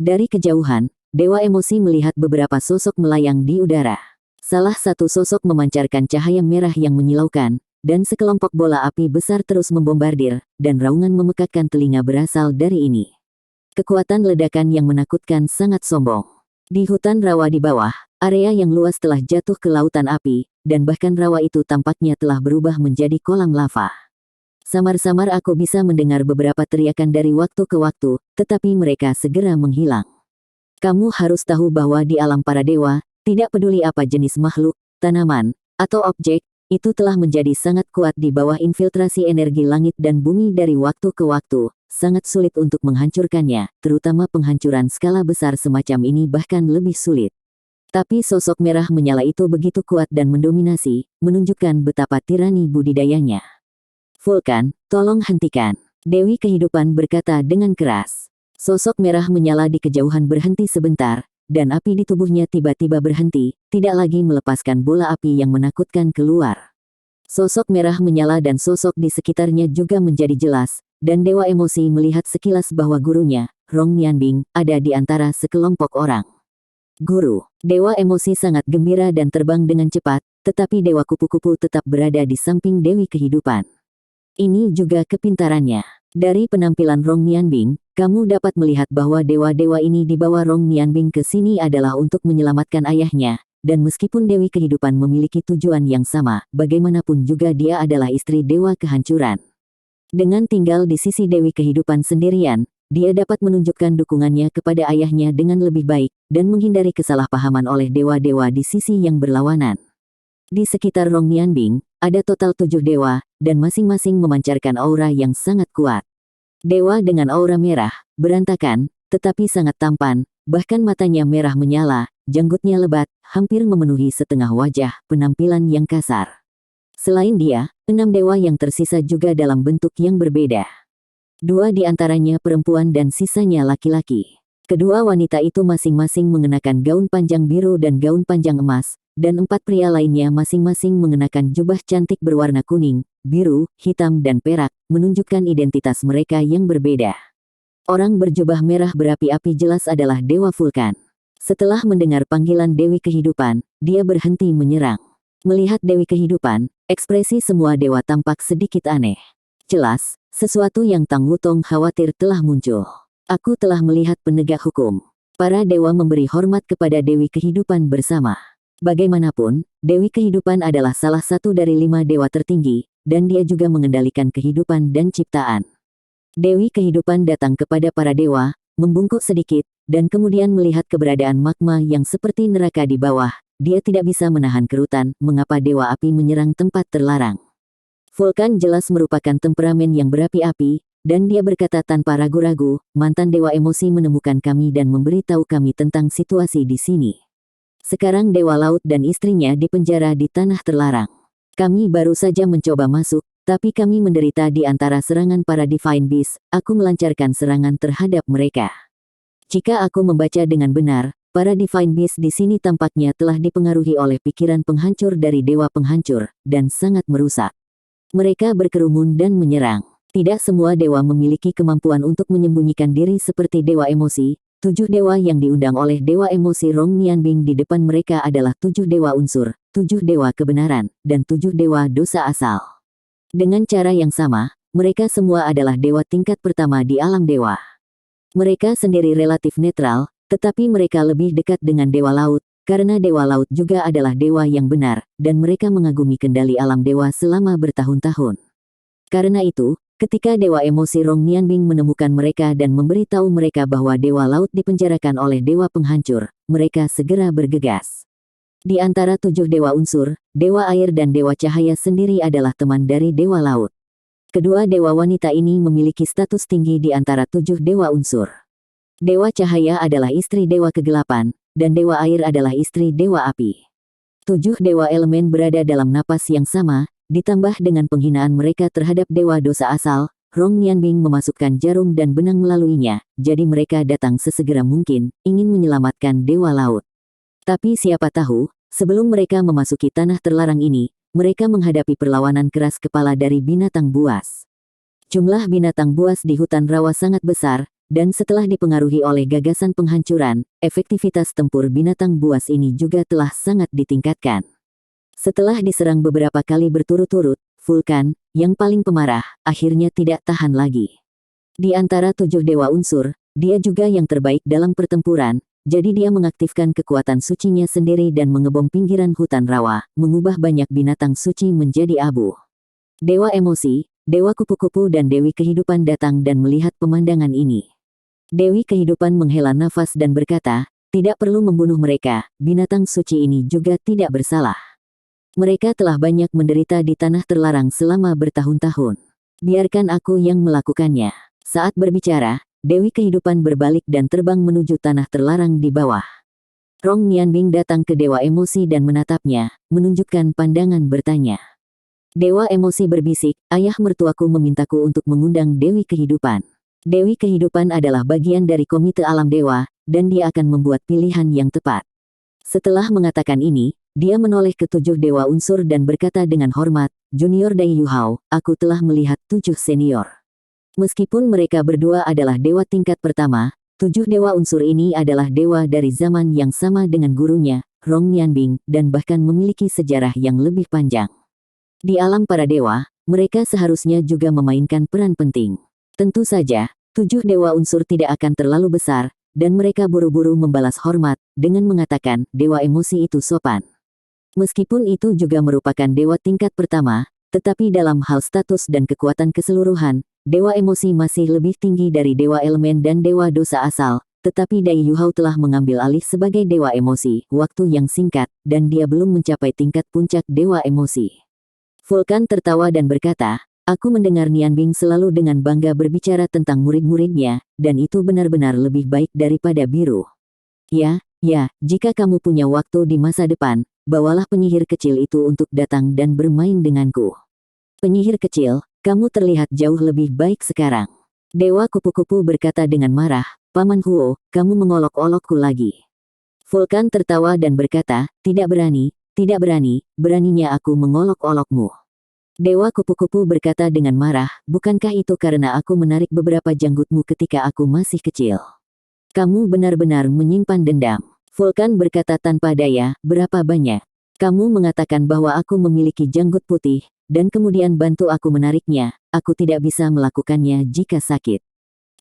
Dari kejauhan, Dewa Emosi melihat beberapa sosok melayang di udara. Salah satu sosok memancarkan cahaya merah yang menyilaukan, dan sekelompok bola api besar terus membombardir, dan raungan memekakkan telinga berasal dari ini. Kekuatan ledakan yang menakutkan sangat sombong. Di hutan rawa di bawah, area yang luas telah jatuh ke lautan api, dan bahkan rawa itu tampaknya telah berubah menjadi kolam lava. Samar-samar aku bisa mendengar beberapa teriakan dari waktu ke waktu, tetapi mereka segera menghilang. Kamu harus tahu bahwa di alam para dewa, tidak peduli apa jenis makhluk, tanaman, atau objek, itu telah menjadi sangat kuat di bawah infiltrasi energi langit dan bumi dari waktu ke waktu, sangat sulit untuk menghancurkannya, terutama penghancuran skala besar semacam ini bahkan lebih sulit. Tapi sosok merah menyala itu begitu kuat dan mendominasi, menunjukkan betapa tirani budidayanya. Vulkan, tolong hentikan. Dewi Kehidupan berkata dengan keras. Sosok merah menyala di kejauhan berhenti sebentar, dan api di tubuhnya tiba-tiba berhenti, tidak lagi melepaskan bola api yang menakutkan keluar. Sosok merah menyala dan sosok di sekitarnya juga menjadi jelas, dan Dewa Emosi melihat sekilas bahwa gurunya, Rong Nianbing, ada di antara sekelompok orang. Guru, Dewa Emosi sangat gembira dan terbang dengan cepat, tetapi Dewa Kupu-Kupu tetap berada di samping Dewi Kehidupan. Ini juga kepintarannya. Dari penampilan Rong Nianbing, kamu dapat melihat bahwa dewa-dewa ini dibawa Rong Nianbing ke sini adalah untuk menyelamatkan ayahnya, dan meskipun Dewi Kehidupan memiliki tujuan yang sama, bagaimanapun juga dia adalah istri Dewa Kehancuran. Dengan tinggal di sisi Dewi Kehidupan sendirian, dia dapat menunjukkan dukungannya kepada ayahnya dengan lebih baik, dan menghindari kesalahpahaman oleh dewa-dewa di sisi yang berlawanan. Di sekitar Rong Nianbing, ada total 7 dewa, dan masing-masing memancarkan aura yang sangat kuat. Dewa dengan aura merah, berantakan, tetapi sangat tampan, bahkan matanya merah menyala, janggutnya lebat, hampir memenuhi setengah wajah, penampilan yang kasar. Selain dia, 6 dewa yang tersisa juga dalam bentuk yang berbeda. 2 di antaranya perempuan dan sisanya laki-laki. Kedua wanita itu masing-masing mengenakan gaun panjang biru dan gaun panjang emas, dan 4 pria lainnya masing-masing mengenakan jubah cantik berwarna kuning, biru, hitam dan perak, menunjukkan identitas mereka yang berbeda. Orang berjubah merah berapi-api jelas adalah Dewa Vulkan. Setelah mendengar panggilan Dewi Kehidupan, dia berhenti menyerang. Melihat Dewi Kehidupan, ekspresi semua dewa tampak sedikit aneh. Jelas, sesuatu yang Tang Wutong khawatir telah muncul. Aku telah melihat penegak hukum. Para dewa memberi hormat kepada Dewi Kehidupan bersama. Bagaimanapun, Dewi Kehidupan adalah salah satu dari 5 dewa tertinggi, dan dia juga mengendalikan kehidupan dan ciptaan. Dewi Kehidupan datang kepada para dewa, membungkuk sedikit, dan kemudian melihat keberadaan magma yang seperti neraka di bawah. Dia tidak bisa menahan kerutan, mengapa dewa api menyerang tempat terlarang. Vulkan jelas merupakan temperamen yang berapi-api, dan dia berkata tanpa ragu-ragu, mantan Dewa Emosi menemukan kami dan memberitahu kami tentang situasi di sini. Sekarang Dewa Laut dan istrinya dipenjara di tanah terlarang. Kami baru saja mencoba masuk, tapi kami menderita di antara serangan para Divine Beast. Aku melancarkan serangan terhadap mereka. Jika aku membaca dengan benar, para Divine Beast di sini tampaknya telah dipengaruhi oleh pikiran penghancur dari Dewa Penghancur, dan sangat merusak. Mereka berkerumun dan menyerang. Tidak semua dewa memiliki kemampuan untuk menyembunyikan diri seperti Dewa Emosi. 7 dewa yang diundang oleh Dewa Emosi Rong Nianbing di depan mereka adalah 7 dewa unsur, 7 dewa kebenaran, dan 7 dewa dosa asal. Dengan cara yang sama, mereka semua adalah dewa tingkat pertama di alam dewa. Mereka sendiri relatif netral, tetapi mereka lebih dekat dengan Dewa Laut, karena Dewa Laut juga adalah dewa yang benar, dan mereka mengagumi kendali alam dewa selama bertahun-tahun. Karena itu, ketika Dewa Emosi Rong Nianbing menemukan mereka dan memberitahu mereka bahwa Dewa Laut dipenjarakan oleh Dewa Penghancur, mereka segera bergegas. Di antara 7 dewa unsur, Dewa Air dan Dewa Cahaya sendiri adalah teman dari Dewa Laut. Kedua dewa wanita ini memiliki status tinggi di antara 7 dewa unsur. Dewa Cahaya adalah istri Dewa Kegelapan, dan Dewa Air adalah istri Dewa Api. 7 dewa elemen berada dalam napas yang sama, ditambah dengan penghinaan mereka terhadap dewa dosa asal, Rong Nianbing memasukkan jarum dan benang melaluinya, jadi mereka datang sesegera mungkin, ingin menyelamatkan Dewa Laut. Tapi siapa tahu, sebelum mereka memasuki tanah terlarang ini, mereka menghadapi perlawanan keras kepala dari binatang buas. Jumlah binatang buas di hutan rawa sangat besar, dan setelah dipengaruhi oleh gagasan penghancuran, efektivitas tempur binatang buas ini juga telah sangat ditingkatkan. Setelah diserang beberapa kali berturut-turut, Vulkan, yang paling pemarah, akhirnya tidak tahan lagi. Di antara 7 dewa unsur, dia juga yang terbaik dalam pertempuran, jadi dia mengaktifkan kekuatan sucinya sendiri dan mengebom pinggiran hutan rawa, mengubah banyak binatang suci menjadi abu. Dewa emosi, dewa kupu-kupu dan Dewi Kehidupan datang dan melihat pemandangan ini. Dewi Kehidupan menghela nafas dan berkata, tidak perlu membunuh mereka, binatang suci ini juga tidak bersalah. Mereka telah banyak menderita di tanah terlarang selama bertahun-tahun. Biarkan aku yang melakukannya. Saat berbicara, Dewi Kehidupan berbalik dan terbang menuju tanah terlarang di bawah. Rong Nianbing datang ke Dewa Emosi dan menatapnya, menunjukkan pandangan bertanya. Dewa Emosi berbisik, ayah mertuaku memintaku untuk mengundang Dewi Kehidupan. Dewi Kehidupan adalah bagian dari Komite Alam Dewa, dan dia akan membuat pilihan yang tepat. Setelah mengatakan ini, dia menoleh ke 7 dewa unsur dan berkata dengan hormat, Junior Dai Yuhao, aku telah melihat 7 senior. Meskipun mereka berdua adalah dewa tingkat pertama, 7 dewa unsur ini adalah dewa dari zaman yang sama dengan gurunya, Rong Nianbing, dan bahkan memiliki sejarah yang lebih panjang. Di alam para dewa, mereka seharusnya juga memainkan peran penting. Tentu saja, 7 dewa unsur tidak akan terlalu besar, dan mereka buru-buru membalas hormat, dengan mengatakan, dewa emosi itu sopan. Meskipun itu juga merupakan dewa tingkat pertama, tetapi dalam hal status dan kekuatan keseluruhan, dewa emosi masih lebih tinggi dari dewa elemen dan dewa dosa asal, tetapi Dai Yuhao telah mengambil alih sebagai dewa emosi, waktu yang singkat, dan dia belum mencapai tingkat puncak dewa emosi. Vulkan tertawa dan berkata, aku mendengar Nianbing selalu dengan bangga berbicara tentang murid-muridnya, dan itu benar-benar lebih baik daripada biru. Ya, jika kamu punya waktu di masa depan, bawalah penyihir kecil itu untuk datang dan bermain denganku. Penyihir kecil, kamu terlihat jauh lebih baik sekarang. Dewa kupu-kupu berkata dengan marah, Paman Huo, kamu mengolok-olokku lagi. Vulkan tertawa dan berkata, tidak berani, beraninya aku mengolok-olokmu. Dewa kupu-kupu berkata dengan marah, bukankah itu karena aku menarik beberapa janggutmu ketika aku masih kecil? Kamu benar-benar menyimpan dendam. Vulkan berkata tanpa daya, berapa banyak? Kamu mengatakan bahwa aku memiliki janggut putih, dan kemudian bantu aku menariknya, aku tidak bisa melakukannya jika sakit.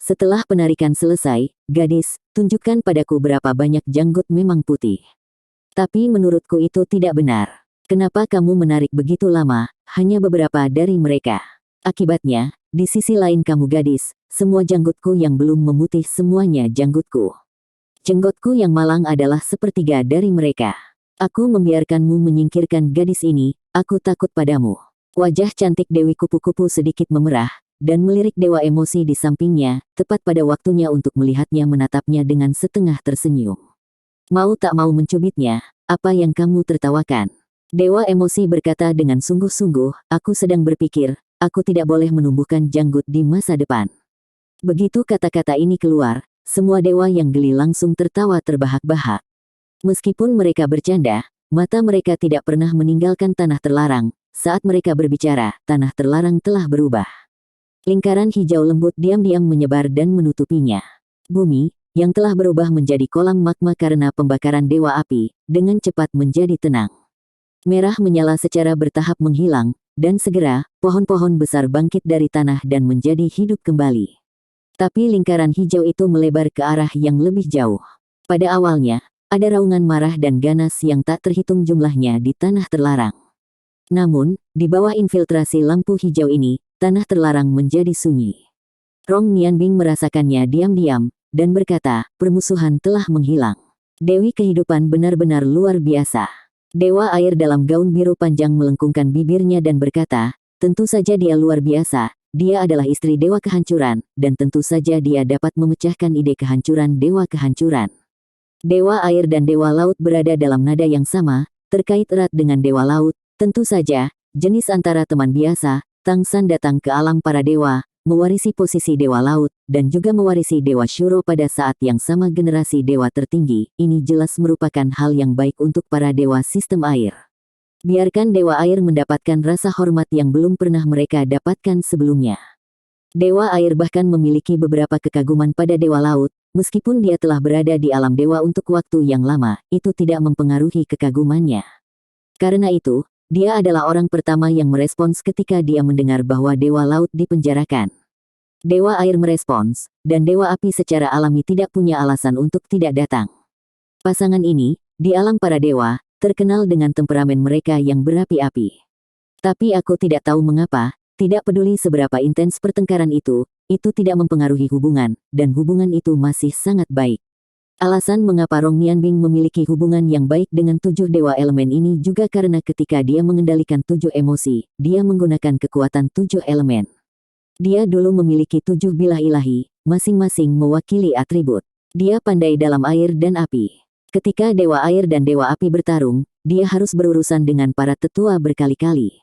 Setelah penarikan selesai, gadis, tunjukkan padaku berapa banyak janggut memang putih. Tapi menurutku itu tidak benar. Kenapa kamu menarik begitu lama, hanya beberapa dari mereka? Akibatnya, di sisi lain kamu gadis, semua janggutku yang belum memutih semuanya janggutku. Jenggotku yang malang adalah sepertiga dari mereka. Aku membiarkanmu menyingkirkan gadis ini, aku takut padamu. Wajah cantik Dewi Kupu-Kupu sedikit memerah, dan melirik dewa emosi di sampingnya, tepat pada waktunya untuk melihatnya menatapnya dengan setengah tersenyum. Mau tak mau mencubitnya, apa yang kamu tertawakan? Dewa emosi berkata dengan sungguh-sungguh, aku sedang berpikir, aku tidak boleh menumbuhkan janggut di masa depan. Begitu kata-kata ini keluar, semua dewa yang geli langsung tertawa terbahak-bahak. Meskipun mereka bercanda, mata mereka tidak pernah meninggalkan tanah terlarang. Saat mereka berbicara, tanah terlarang telah berubah. Lingkaran hijau lembut diam-diam menyebar dan menutupinya. Bumi, yang telah berubah menjadi kolam magma karena pembakaran dewa api, dengan cepat menjadi tenang. Merah menyala secara bertahap menghilang, dan segera, pohon-pohon besar bangkit dari tanah dan menjadi hidup kembali. Tapi lingkaran hijau itu melebar ke arah yang lebih jauh. Pada awalnya, ada raungan marah dan ganas yang tak terhitung jumlahnya di tanah terlarang. Namun, di bawah infiltrasi lampu hijau ini, tanah terlarang menjadi sunyi. Rong Nianbing merasakannya diam-diam, dan berkata, permusuhan telah menghilang. Dewi Kehidupan benar-benar luar biasa. Dewa air dalam gaun biru panjang melengkungkan bibirnya dan berkata, tentu saja dia luar biasa, dia adalah istri Dewa Kehancuran, dan tentu saja dia dapat memecahkan ide kehancuran Dewa Kehancuran. Dewa air dan Dewa Laut berada dalam nada yang sama, terkait erat dengan Dewa Laut. Tentu saja, jenis antara teman biasa, Tang San datang ke alam para dewa, mewarisi posisi Dewa Laut, dan juga mewarisi Dewa Shuro pada saat yang sama generasi dewa tertinggi. Ini jelas merupakan hal yang baik untuk para dewa sistem air. Biarkan Dewa Air mendapatkan rasa hormat yang belum pernah mereka dapatkan sebelumnya. Dewa air bahkan memiliki beberapa kekaguman pada dewa laut, meskipun dia telah berada di alam dewa untuk waktu yang lama, itu tidak mempengaruhi kekagumannya. Karena itu, dia adalah orang pertama yang merespons ketika dia mendengar bahwa dewa laut dipenjarakan. Dewa air merespons, dan dewa api secara alami tidak punya alasan untuk tidak datang. Pasangan ini, di alam para dewa, terkenal dengan temperamen mereka yang berapi-api. Tapi aku tidak tahu mengapa, tidak peduli seberapa intens pertengkaran itu tidak mempengaruhi hubungan, dan hubungan itu masih sangat baik. Alasan mengapa Rong Nianbing memiliki hubungan yang baik dengan 7 dewa elemen ini juga karena ketika dia mengendalikan 7 emosi, dia menggunakan kekuatan 7 elemen. Dia dulu memiliki 7 bilah ilahi, masing-masing mewakili atribut. Dia pandai dalam air dan api. Ketika dewa air dan dewa api bertarung, dia harus berurusan dengan para tetua berkali-kali.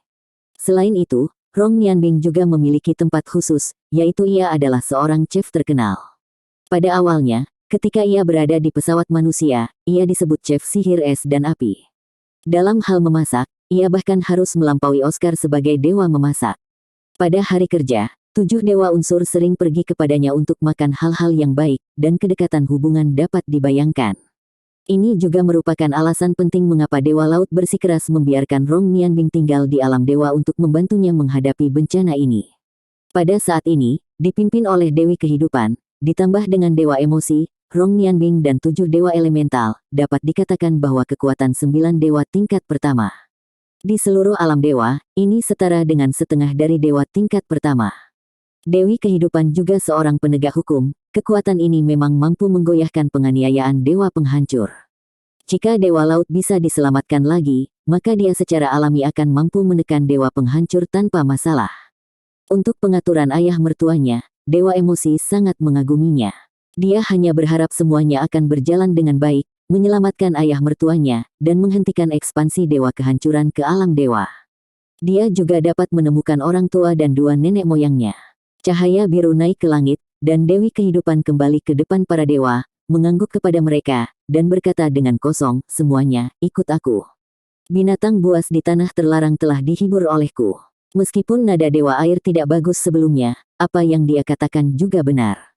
Selain itu, Rong Nianbing juga memiliki tempat khusus, yaitu ia adalah seorang chef terkenal. Pada awalnya, ketika ia berada di pesawat manusia, ia disebut chef sihir es dan api. Dalam hal memasak, ia bahkan harus melampaui Oscar sebagai dewa memasak. Pada hari kerja, 7 dewa unsur sering pergi kepadanya untuk makan hal-hal yang baik, dan kedekatan hubungan dapat dibayangkan. Ini juga merupakan alasan penting mengapa dewa laut bersikeras membiarkan Rong Nianbing tinggal di alam dewa untuk membantunya menghadapi bencana ini. Pada saat ini, dipimpin oleh Dewi Kehidupan, ditambah dengan dewa emosi, Rong Nianbing dan 7 dewa elemental, dapat dikatakan bahwa kekuatan 9 dewa tingkat pertama. Di seluruh alam dewa, ini setara dengan setengah dari dewa tingkat pertama. Dewi Kehidupan juga seorang penegak hukum, kekuatan ini memang mampu menggoyahkan penganiayaan dewa penghancur. Jika dewa laut bisa diselamatkan lagi, maka dia secara alami akan mampu menekan dewa penghancur tanpa masalah. Untuk pengaturan ayah mertuanya, dewa emosi sangat mengaguminya. Dia hanya berharap semuanya akan berjalan dengan baik, menyelamatkan ayah mertuanya, dan menghentikan ekspansi dewa kehancuran ke alam dewa. Dia juga dapat menemukan orang tua dan 2 nenek moyangnya. Cahaya biru naik ke langit, dan Dewi Kehidupan kembali ke depan para dewa, mengangguk kepada mereka, dan berkata dengan kosong, "Semuanya, ikut aku." Binatang buas di tanah terlarang telah dihibur olehku. Meskipun nada dewa air tidak bagus sebelumnya, apa yang dia katakan juga benar.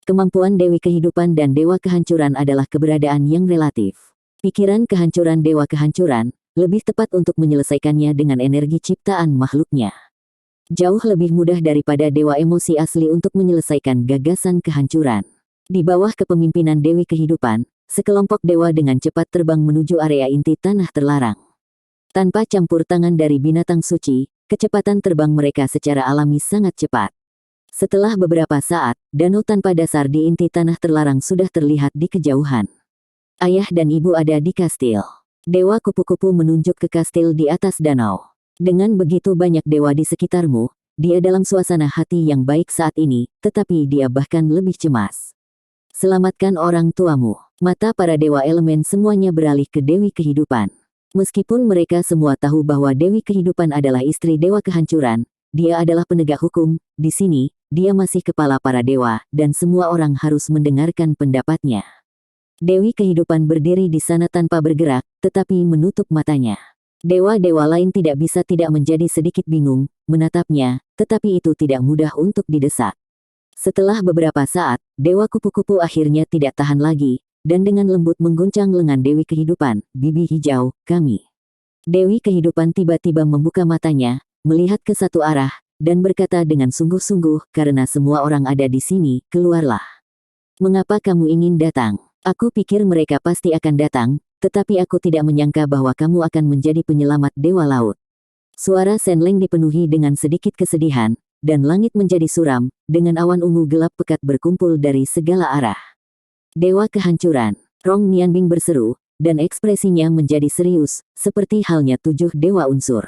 Kemampuan Dewi Kehidupan dan Dewa Kehancuran adalah keberadaan yang relatif. Pikiran kehancuran Dewa Kehancuran, lebih tepat untuk menyelesaikannya dengan energi ciptaan makhluknya. Jauh lebih mudah daripada Dewa Emosi asli untuk menyelesaikan gagasan kehancuran. Di bawah kepemimpinan Dewi Kehidupan, sekelompok dewa dengan cepat terbang menuju area inti tanah terlarang. Tanpa campur tangan dari binatang suci, kecepatan terbang mereka secara alami sangat cepat. Setelah beberapa saat, danau tanpa dasar di inti tanah terlarang sudah terlihat di kejauhan. Ayah dan ibu ada di kastil. Dewa kupu-kupu menunjuk ke kastil di atas danau. Dengan begitu banyak dewa di sekitarmu, dia dalam suasana hati yang baik saat ini, tetapi dia bahkan lebih cemas. Selamatkan orang tuamu. Mata para dewa elemen semuanya beralih ke Dewi Kehidupan. Meskipun mereka semua tahu bahwa Dewi Kehidupan adalah istri Dewa Kehancuran, dia adalah penegak hukum, di sini, dia masih kepala para dewa, dan semua orang harus mendengarkan pendapatnya. Dewi Kehidupan berdiri di sana tanpa bergerak, tetapi menutup matanya. Dewa-dewa lain tidak bisa tidak menjadi sedikit bingung, menatapnya, tetapi itu tidak mudah untuk didesak. Setelah beberapa saat, Dewa Kupu-Kupu akhirnya tidak tahan lagi, dan dengan lembut mengguncang lengan Dewi Kehidupan, "Bibi hijau, kami." Dewi Kehidupan tiba-tiba membuka matanya, melihat ke satu arah, dan berkata dengan sungguh-sungguh, "Karena semua orang ada di sini, keluarlah." "Mengapa kamu ingin datang?" "Aku pikir mereka pasti akan datang, tetapi aku tidak menyangka bahwa kamu akan menjadi penyelamat dewa laut." Suara Senleng dipenuhi dengan sedikit kesedihan, dan langit menjadi suram, dengan awan ungu gelap pekat berkumpul dari segala arah. "Dewa Kehancuran," Rong Nianbing berseru, dan ekspresinya menjadi serius, seperti halnya 7 dewa unsur.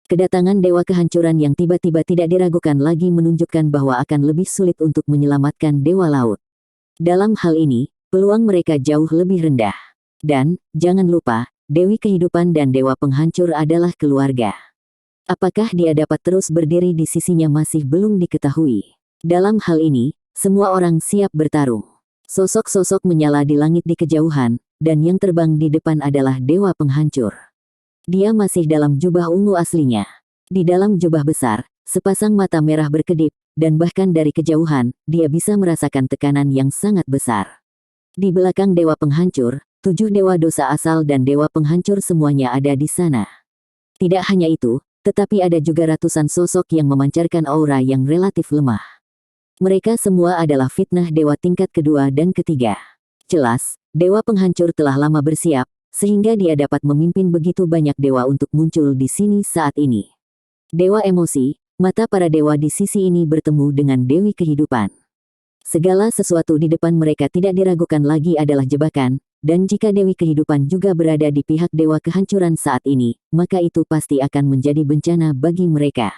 Kedatangan Dewa Kehancuran yang tiba-tiba tidak diragukan lagi menunjukkan bahwa akan lebih sulit untuk menyelamatkan Dewa Laut. Dalam hal ini, peluang mereka jauh lebih rendah. Dan, jangan lupa, Dewi Kehidupan dan Dewa Penghancur adalah keluarga. Apakah dia dapat terus berdiri di sisinya masih belum diketahui. Dalam hal ini, semua orang siap bertarung. Sosok-sosok menyala di langit di kejauhan, dan yang terbang di depan adalah Dewa Penghancur. Dia masih dalam jubah ungu aslinya. Di dalam jubah besar, sepasang mata merah berkedip, dan bahkan dari kejauhan, dia bisa merasakan tekanan yang sangat besar. Di belakang dewa penghancur, 7 dewa dosa asal dan dewa penghancur semuanya ada di sana. Tidak hanya itu, tetapi ada juga ratusan sosok yang memancarkan aura yang relatif lemah. Mereka semua adalah fitnah dewa tingkat kedua dan ketiga. Jelas, dewa penghancur telah lama bersiap, sehingga dia dapat memimpin begitu banyak dewa untuk muncul di sini saat ini. Dewa emosi, mata para dewa di sisi ini bertemu dengan Dewi Kehidupan. Segala sesuatu di depan mereka tidak diragukan lagi adalah jebakan, dan jika Dewi Kehidupan juga berada di pihak dewa kehancuran saat ini, maka itu pasti akan menjadi bencana bagi mereka.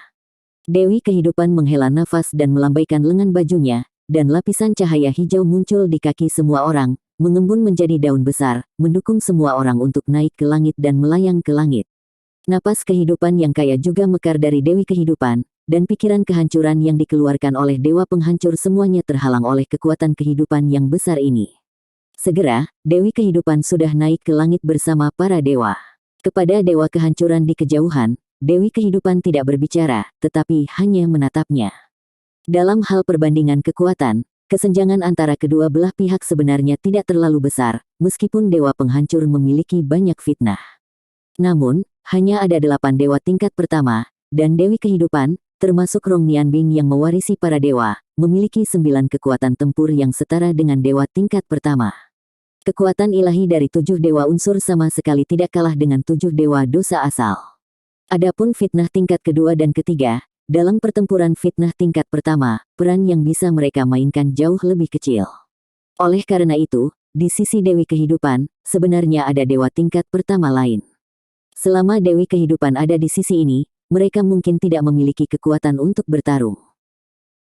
Dewi Kehidupan menghela nafas dan melambaikan lengan bajunya, dan lapisan cahaya hijau muncul di kaki semua orang, mengembun menjadi daun besar, mendukung semua orang untuk naik ke langit dan melayang ke langit. Napas kehidupan yang kaya juga mekar dari Dewi Kehidupan, dan pikiran kehancuran yang dikeluarkan oleh dewa penghancur semuanya terhalang oleh kekuatan kehidupan yang besar ini. Segera, Dewi Kehidupan sudah naik ke langit bersama para dewa. Kepada dewa kehancuran di kejauhan, Dewi Kehidupan tidak berbicara, tetapi hanya menatapnya. Dalam hal perbandingan kekuatan, kesenjangan antara kedua belah pihak sebenarnya tidak terlalu besar, meskipun dewa penghancur memiliki banyak fitnah. Namun, hanya ada 8 dewa tingkat pertama, dan Dewi Kehidupan, termasuk Rong Nianbing yang mewarisi para dewa, memiliki 9 kekuatan tempur yang setara dengan dewa tingkat pertama. Kekuatan ilahi dari 7 dewa unsur sama sekali tidak kalah dengan 7 dewa dosa asal. Adapun fitnah tingkat kedua dan ketiga, dalam pertempuran fitnah tingkat pertama, peran yang bisa mereka mainkan jauh lebih kecil. Oleh karena itu, di sisi Dewi Kehidupan, sebenarnya ada dewa tingkat pertama lain. Selama Dewi Kehidupan ada di sisi ini, mereka mungkin tidak memiliki kekuatan untuk bertarung.